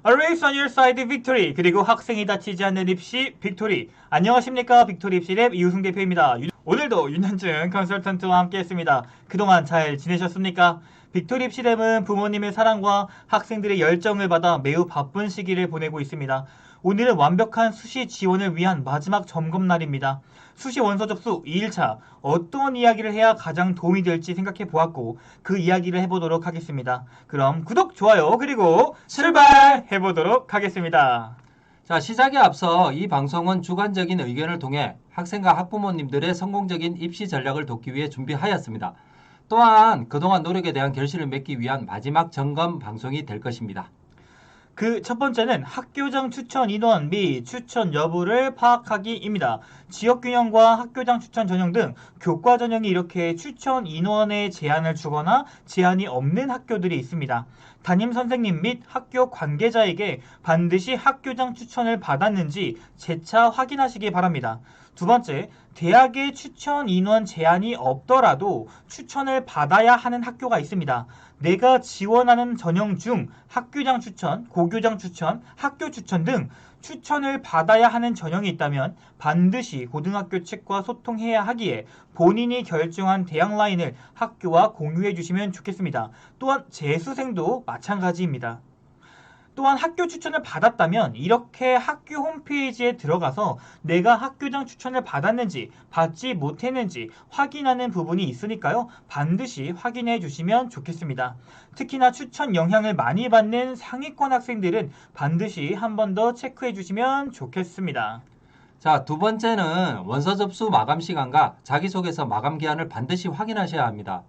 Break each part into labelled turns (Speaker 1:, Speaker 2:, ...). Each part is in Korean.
Speaker 1: Always on your side victory. 그리고 학생이 다치지 않는 입시 빅토리. 안녕하십니까, 빅토리 입시랩 이우승 대표입니다. 오늘도 윤현준 컨설턴트와 함께했습니다. 그동안 잘 지내셨습니까? 빅토리 입시랩은 부모님의 사랑과 학생들의 열정을 받아 매우 바쁜 시기를 보내고 있습니다. 오늘은 완벽한 수시 지원을 위한 마지막 점검 날입니다. 수시 원서 접수 2일차 어떤 이야기를 해야 가장 도움이 될지 생각해 보았고 그 이야기를 해보도록 하겠습니다. 그럼 구독, 좋아요, 그리고 출발해 보도록 하겠습니다.
Speaker 2: 자, 시작에 앞서 이 방송은 주관적인 의견을 통해 학생과 학부모님들의 성공적인 입시 전략을 돕기 위해 준비하였습니다. 또한 그동안 노력에 대한 결실을 맺기 위한 마지막 점검 방송이 될 것입니다.
Speaker 1: 그 첫 번째는 학교장 추천 인원 및 추천 여부를 파악하기입니다. 지역균형과 학교장 추천 전형 등 교과 전형이 이렇게 추천 인원에 제한을 주거나 제한이 없는 학교들이 있습니다. 담임 선생님 및 학교 관계자에게 반드시 학교장 추천을 받았는지 재차 확인하시기 바랍니다. 두 번째, 대학의 추천 인원 제한이 없더라도 추천을 받아야 하는 학교가 있습니다. 내가 지원하는 전형 중 학교장 추천, 고교장 추천, 학교 추천 등 추천을 받아야 하는 전형이 있다면 반드시 고등학교 측과 소통해야 하기에 본인이 결정한 대학 라인을 학교와 공유해 주시면 좋겠습니다. 또한 재수생도 마찬가지입니다. 또한 학교 추천을 받았다면 이렇게 학교 홈페이지에 들어가서 내가 학교장 추천을 받았는지 받지 못했는지 확인하는 부분이 있으니까요. 반드시 확인해 주시면 좋겠습니다. 특히나 추천 영향을 많이 받는 상위권 학생들은 반드시 한 번 더 체크해 주시면 좋겠습니다.
Speaker 2: 자, 두 번째는 원서 접수 마감 시간과 자기소개서 마감 기한을 반드시 확인하셔야 합니다.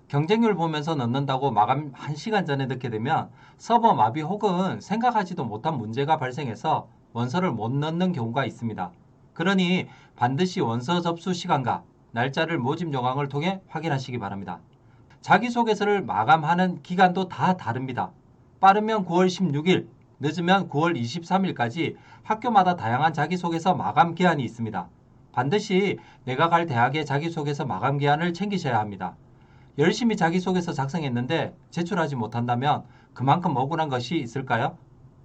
Speaker 2: 경쟁률 보면서 넣는다고 마감 1시간 전에 넣게 되면 서버 마비 혹은 생각하지도 못한 문제가 발생해서 원서를 못 넣는 경우가 있습니다. 그러니 반드시 원서 접수 시간과 날짜를 모집 요강을 통해 확인하시기 바랍니다. 자기소개서를 마감하는 기간도 다 다릅니다. 빠르면 9월 16일, 늦으면 9월 23일까지 학교마다 다양한 자기소개서 마감 기한이 있습니다. 반드시 내가 갈 대학의 자기소개서 마감 기한을 챙기셔야 합니다. 열심히 자기소개서 작성했는데 제출하지 못한다면 그만큼 억울한 것이 있을까요?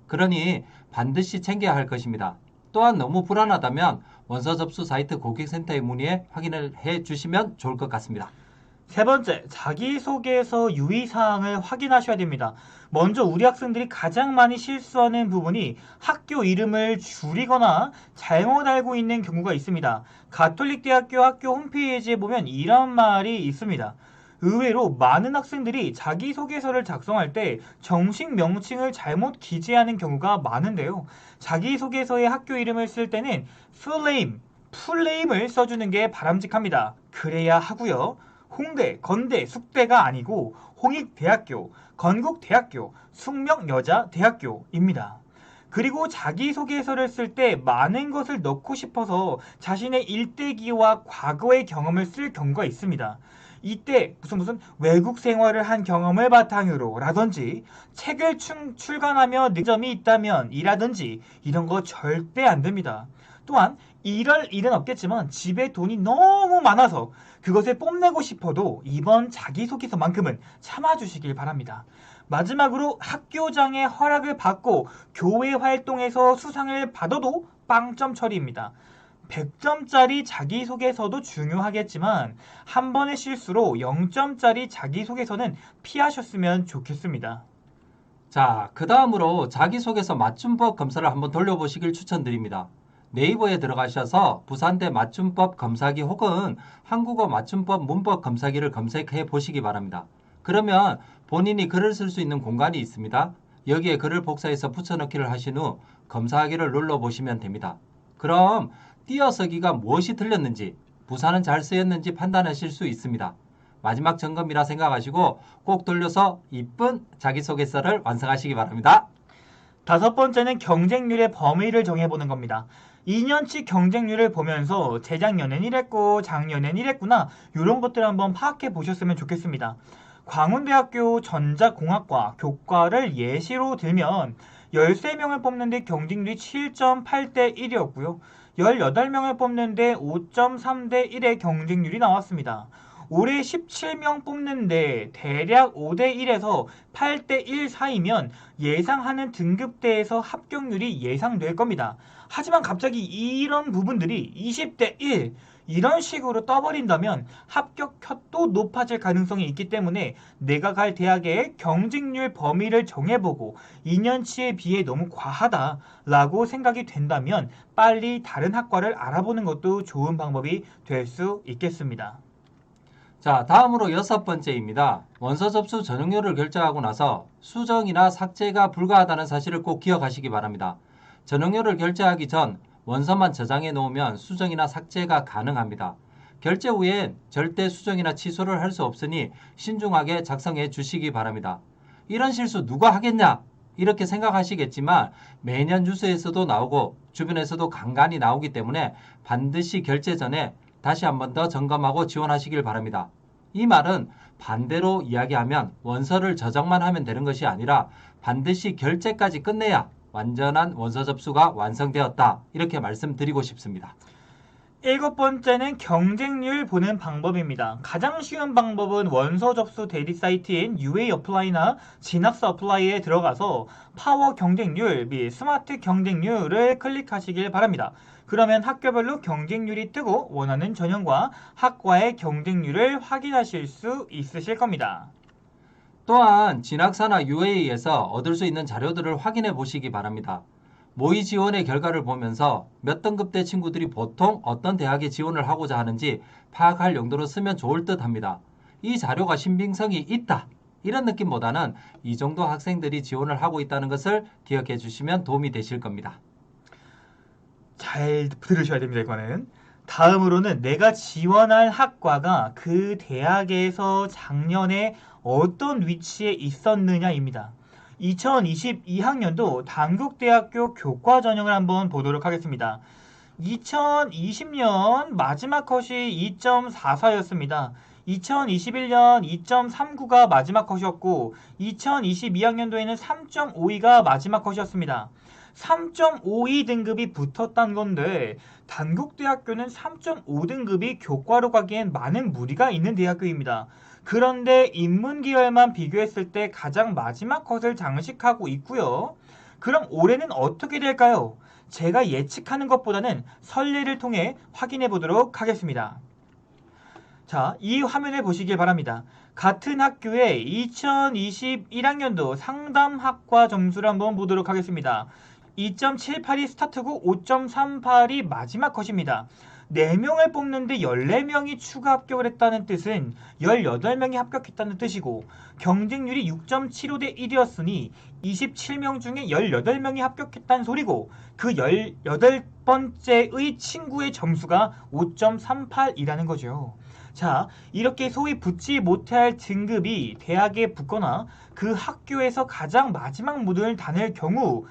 Speaker 2: 그러니 반드시 챙겨야 할 것입니다. 또한 너무 불안하다면 원서 접수 사이트 고객센터에 문의해 확인을 해 주시면 좋을 것 같습니다.
Speaker 1: 세 번째, 자기소개서 유의사항을 확인하셔야 됩니다. 먼저 우리 학생들이 가장 많이 실수하는 부분이 학교 이름을 줄이거나 잘못 알고 있는 경우가 있습니다. 가톨릭대학교 학교 홈페이지에 보면 이런 말이 있습니다. 의외로 많은 학생들이 자기소개서를 작성할 때 정식 명칭을 잘못 기재하는 경우가 많은데요. 자기소개서에 학교 이름을 쓸 때는 풀네임, 풀네임을 써주는 게 바람직합니다. 그래야 하고요. 홍대, 건대, 숙대가 아니고 홍익대학교, 건국대학교, 숙명여자대학교입니다. 그리고 자기소개서를 쓸 때 많은 것을 넣고 싶어서 자신의 일대기와 과거의 경험을 쓸 경우가 있습니다. 이때 무슨 외국 생활을 한 경험을 바탕으로 라든지 책을 출간하며 는 점이 있다면 이라든지 이런 거 절대 안 됩니다. 또한 이럴 일은 없겠지만 집에 돈이 너무 많아서 그것을 뽐내고 싶어도 이번 자기소개서만큼은 참아주시길 바랍니다. 마지막으로 학교장의 허락을 받고 교회 활동에서 수상을 받아도 빵점 처리입니다. 100점짜리 자기소개서도 중요하겠지만 한 번의 실수로 0점짜리 자기소개서는 피하셨으면 좋겠습니다.
Speaker 2: 자, 그 다음으로 자기소개서 맞춤법 검사를 한번 돌려보시길 추천드립니다. 네이버에 들어가셔서 부산대 맞춤법 검사기 혹은 한국어 맞춤법 문법 검사기를 검색해 보시기 바랍니다. 그러면 본인이 글을 쓸 수 있는 공간이 있습니다. 여기에 글을 복사해서 붙여넣기를 하신 후 검사하기를 눌러보시면 됩니다. 그럼 띄어쓰기가 무엇이 틀렸는지, 부사는 잘 쓰였는지 판단하실 수 있습니다. 마지막 점검이라 생각하시고 꼭 돌려서 이쁜 자기소개서를 완성하시기 바랍니다.
Speaker 1: 다섯 번째는 경쟁률의 범위를 정해보는 겁니다. 2년치 경쟁률을 보면서 재작년엔 이랬고 작년엔 이랬구나 이런 것들을 한번 파악해 보셨으면 좋겠습니다. 광운대학교 전자공학과 교과를 예시로 들면 13명을 뽑는데 경쟁률이 7.8대 1이었고요. 18명을 뽑는데 5.3대 1의 경쟁률이 나왔습니다. 올해 17명 뽑는데 대략 5대1에서 8대1 사이면 예상하는 등급대에서 합격률이 예상될 겁니다. 하지만 갑자기 이런 부분들이 20대1 이런 식으로 떠버린다면 합격率도 높아질 가능성이 있기 때문에 내가 갈 대학의 경쟁률 범위를 정해보고 2년치에 비해 너무 과하다라고 생각이 된다면 빨리 다른 학과를 알아보는 것도 좋은 방법이 될 수 있겠습니다.
Speaker 2: 자, 다음으로 6번째입니다. 원서 접수 전형료를 결제하고 나서 수정이나 삭제가 불가하다는 사실을 꼭 기억하시기 바랍니다. 전형료를 결제하기 전 원서만 저장해 놓으면 수정이나 삭제가 가능합니다. 결제 후엔 절대 수정이나 취소를 할 수 없으니 신중하게 작성해 주시기 바랍니다. 이런 실수 누가 하겠냐? 이렇게 생각하시겠지만 매년 뉴스에서도 나오고 주변에서도 간간히 나오기 때문에 반드시 결제 전에 다시 한 번 더 점검하고 지원하시길 바랍니다. 이 말은 반대로 이야기하면 원서를 저장만 하면 되는 것이 아니라 반드시 결제까지 끝내야 완전한 원서 접수가 완성되었다. 이렇게 말씀드리고 싶습니다.
Speaker 1: 7번째는 경쟁률 보는 방법입니다. 가장 쉬운 방법은 원서 접수 대리 사이트인 UA 어플라이나 진학사 어플라이에 들어가서 파워 경쟁률 및 스마트 경쟁률을 클릭하시길 바랍니다. 그러면 학교별로 경쟁률이 뜨고 원하는 전형과 학과의 경쟁률을 확인하실 수 있으실 겁니다.
Speaker 2: 또한 진학사나 UA에서 얻을 수 있는 자료들을 확인해 보시기 바랍니다. 모의 지원의 결과를 보면서 몇 등급대 친구들이 보통 어떤 대학에 지원을 하고자 하는지 파악할 용도로 쓰면 좋을 듯 합니다. 이 자료가 신빙성이 있다. 이런 느낌보다는 이 정도 학생들이 지원을 하고 있다는 것을 기억해 주시면 도움이 되실 겁니다.
Speaker 1: 잘 들으셔야 됩니다, 이거는. 다음으로는 내가 지원할 학과가 그 대학에서 작년에 어떤 위치에 있었느냐입니다. 2022학년도 단국대학교 교과 전형을 한번 보도록 하겠습니다. 2020년 마지막 컷이 2.44였습니다. 2021년 2.39가 마지막 컷이었고 2022학년도에는 3.52가 마지막 컷이었습니다. 3.52 등급이 붙었단 건데 단국대학교는 3.5등급이 교과로 가기엔 많은 무리가 있는 대학교입니다. 그런데 인문계열만 비교했을 때 가장 마지막 컷을 장식하고 있고요. 그럼 올해는 어떻게 될까요? 제가 예측하는 것보다는 선례를 통해 확인해 보도록 하겠습니다. 자, 이 화면을 보시길 바랍니다. 같은 학교의 2021학년도 상담학과 점수를 한번 보도록 하겠습니다. 2.78이 스타트고 5.38이 마지막 컷입니다. 4명을 뽑는데 14명이 추가 합격을 했다는 뜻은 18명이 합격했다는 뜻이고 경쟁률이 6.75대 1이었으니 27명 중에 18명이 합격했다는 소리고 그 18번째의 친구의 점수가 5.38이라는 거죠. 자, 이렇게 소위 붙지 못할 등급이 대학에 붙거나 그 학교에서 가장 마지막 문을 닫을 경우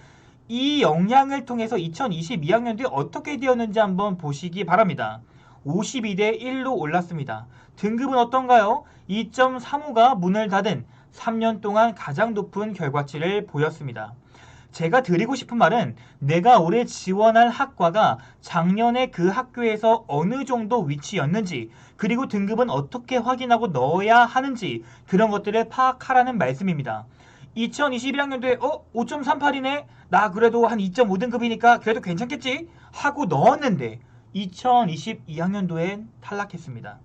Speaker 1: 이 영향을 통해서 2022학년도에 어떻게 되었는지 한번 보시기 바랍니다. 52대 1로 올랐습니다. 등급은 어떤가요? 2.35가 문을 닫은 3년 동안 가장 높은 결과치를 보였습니다. 제가 드리고 싶은 말은 내가 올해 지원할 학과가 작년에 그 학교에서 어느 정도 위치였는지 그리고 등급은 어떻게 확인하고 넣어야 하는지 그런 것들을 파악하라는 말씀입니다. 2021학년도에 5.38이네? 나 그래도 한 2.5등급이니까 그래도 괜찮겠지? 하고 넣었는데 2022학년도엔 탈락했습니다.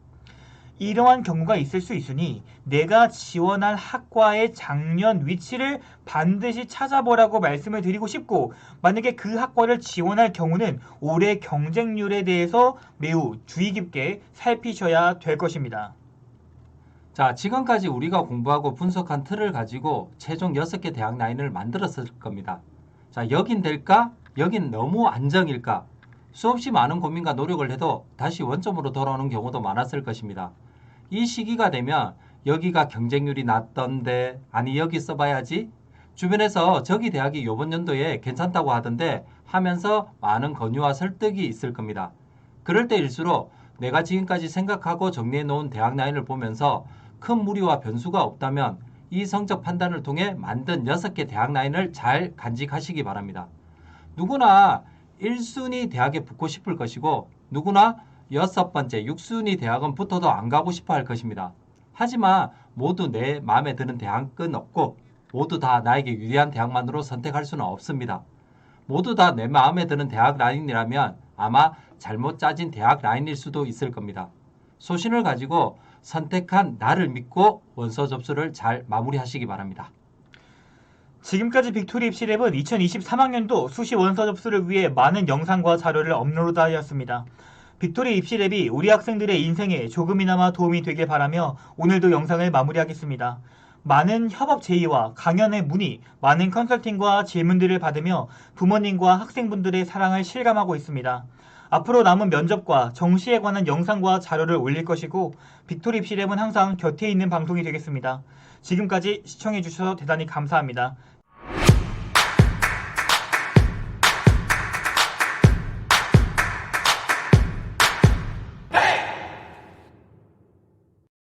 Speaker 1: 이러한 경우가 있을 수 있으니 내가 지원할 학과의 작년 위치를 반드시 찾아보라고 말씀을 드리고 싶고 만약에 그 학과를 지원할 경우는 올해 경쟁률에 대해서 매우 주의 깊게 살피셔야 될 것입니다.
Speaker 2: 자, 지금까지 우리가 공부하고 분석한 틀을 가지고 최종 6개 대학 라인을 만들었을 겁니다. 자, 여긴 될까? 여긴 너무 안정일까? 수없이 많은 고민과 노력을 해도 다시 원점으로 돌아오는 경우도 많았을 것입니다. 이 시기가 되면 여기가 경쟁률이 낮던데 아니 여기 써봐야지? 주변에서 저기 대학이 이번 연도에 괜찮다고 하던데 하면서 많은 권유와 설득이 있을 겁니다. 그럴 때일수록 내가 지금까지 생각하고 정리해 놓은 대학 라인을 보면서 큰 무리와 변수가 없다면 이 성적 판단을 통해 만든 6개 대학 라인을 잘 간직하시기 바랍니다. 누구나 1순위 대학에 붙고 싶을 것이고 누구나 6번째, 6순위 대학은 붙어도 안 가고 싶어 할 것입니다. 하지만 모두 내 마음에 드는 대학은 없고 모두 다 나에게 유리한 대학만으로 선택할 수는 없습니다. 모두 다 내 마음에 드는 대학 라인이라면 아마 잘못 짜진 대학 라인일 수도 있을 겁니다. 소신을 가지고 선택한 나를 믿고 원서 접수를 잘 마무리하시기 바랍니다.
Speaker 1: 지금까지 빅토리 입시랩은 2023학년도 수시 원서 접수를 위해 많은 영상과 자료를 업로드하였습니다. 빅토리 입시랩이 우리 학생들의 인생에 조금이나마 도움이 되길 바라며 오늘도 영상을 마무리하겠습니다. 많은 협업 제의와 강연의 문의, 많은 컨설팅과 질문들을 받으며 부모님과 학생분들의 사랑을 실감하고 있습니다. 앞으로 남은 면접과 정시에 관한 영상과 자료를 올릴 것이고 빅토리 입시랩은 항상 곁에 있는 방송이 되겠습니다. 지금까지 시청해주셔서 대단히 감사합니다.